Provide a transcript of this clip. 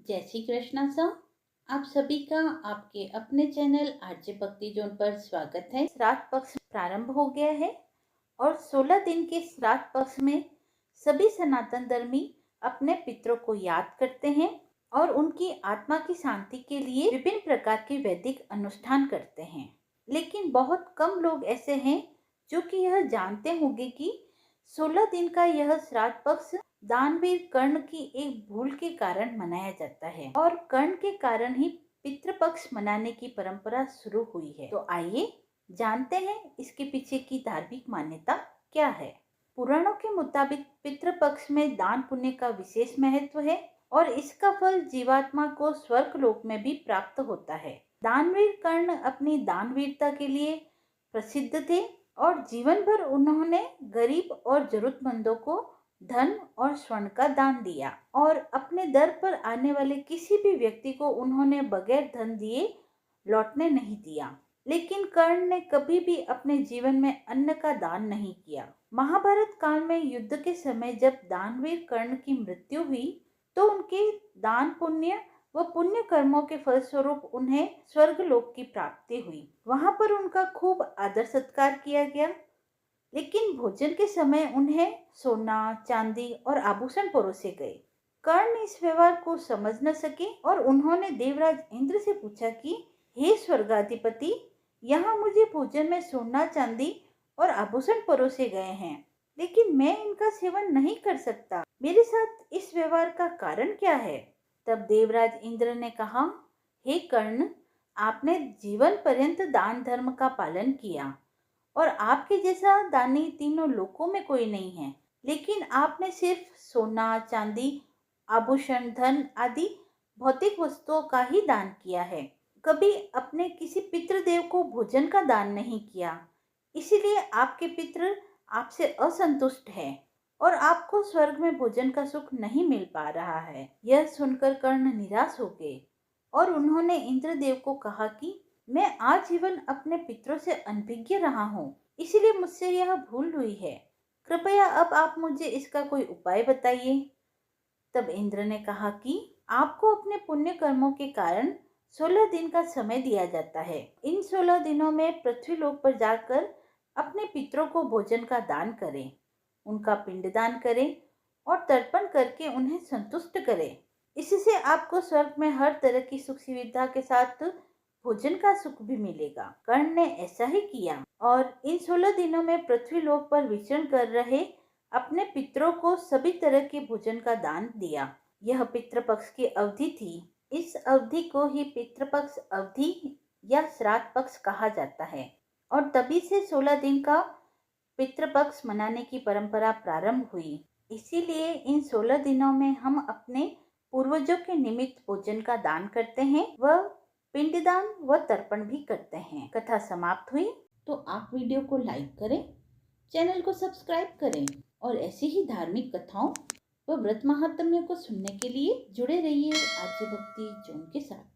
जय श्री कृष्णा सर। आप सभी का आपके अपने चैनल आरजे भक्ति जोन पर स्वागत है। श्राद्ध पक्ष प्रारंभ हो गया है और 16 दिन के श्राद्ध पक्ष में सभी सनातन धर्मी अपने पितरों को याद करते हैं और उनकी आत्मा की शांति के लिए विभिन्न प्रकार के वैदिक अनुष्ठान करते हैं। लेकिन बहुत कम लोग ऐसे हैं जो कि यह जानते होंगे कि 16 दिन का यह श्राद्ध पक्ष दानवीर कर्ण की एक भूल के कारण मनाया जाता है और कर्ण के कारण ही पितृपक्ष मनाने की परंपरा शुरू हुई है। तो आइए जानते हैं इसके पीछे की धार्मिक मान्यता क्या है। पुराणों के मुताबिक पितृपक्ष में दान पुण्य का विशेष महत्व है और इसका फल जीवात्मा को स्वर्ग लोक में भी प्राप्त होता है। दानवीर कर्ण अपनी दानवीरता के लिए प्रसिद्ध थे और जीवन भर उन्होंने गरीब और जरूरतमंदों को धन और स्वर्ण का दान दिया और अपने दर पर आने वाले किसी भी व्यक्ति को उन्होंने बगैर धन दिए लौटने नहीं दिया। लेकिन कर्ण ने कभी भी अपने जीवन में अन्न का दान नहीं किया। महाभारत काल में युद्ध के समय जब दानवीर कर्ण की मृत्यु हुई तो उनके दान पुण्य व पुण्य कर्मों के फलस्वरूप उन्हें स्वर्ग लोक की प्राप्ति हुई। वहां पर उनका खूब आदर सत्कार किया गया। लेकिन भोजन के समय उन्हें सोना चांदी और आभूषण परोसे गए। कर्ण इस व्यवहार को समझ न सके और उन्होंने देवराज इंद्र से पूछा कि हे स्वर्गाधिपति, यहाँ मुझे भोजन में सोना चांदी और आभूषण परोसे गए हैं, लेकिन मैं इनका सेवन नहीं कर सकता। मेरे साथ इस व्यवहार का कारण क्या है? तब देवराज इंद्र ने कहा, हे कर्ण, आपने जीवन पर्यंत दान धर्म का पालन किया और आपके जैसा दानी तीनों लोकों में कोई नहीं है। लेकिन आपने सिर्फ सोना चांदी आभूषण धन आदि भौतिक वस्तुओं का ही दान किया है, कभी अपने किसी पितृदेव को भोजन का दान नहीं किया। इसीलिए आपके पितृ आपसे असंतुष्ट है और आपको स्वर्ग में भोजन का सुख नहीं मिल पा रहा है। यह सुनकर कर्ण निराश हो गए और उन्होंने इंद्रदेव को कहा कि मैं आजीवन अपने पितरों से अनभिज्ञ रहा हूँ, इसलिए मुझसे यह भूल हुई है। कृपया अब आप मुझे इसका कोई उपाय बताइए। तब इंद्र ने कहा कि आपको अपने पुण्य कर्मों के कारण 16 दिन का समय दिया जाता है। इन 16 दिनों में पृथ्वी लोक पर जाकर अपने पितरों को भोजन का दान करें, उनका पिंडदान करें और तर्पण करके उन्हें संतुष्ट करें। इससे आपको स्वर्ग में हर तरह की सुख सुविधा के साथ भोजन का सुख भी मिलेगा। कर्ण ने ऐसा ही किया और इन 16 दिनों में पृथ्वी लोक पर विचरण कर रहे अपने पितरों को सभी तरह के भोजन का दान दिया। यह पितृपक्ष की अवधि थी। इस अवधि को ही पितृपक्ष अवधि या श्राद्ध पक्ष कहा जाता है और तभी से 16 दिन का पितृपक्ष मनाने की परंपरा प्रारंभ हुई। इसीलिए इन 16 दिनों में हम अपने पूर्वजों के निमित्त भोजन का दान करते हैं व पिंडदान व तर्पण भी करते हैं। कथा समाप्त हुई। तो आप वीडियो को लाइक करें, चैनल को सब्सक्राइब करें और ऐसी ही धार्मिक कथाओं व व्रत महात्म्य को सुनने के लिए जुड़े रहिए आरजे भक्ति जोन के साथ।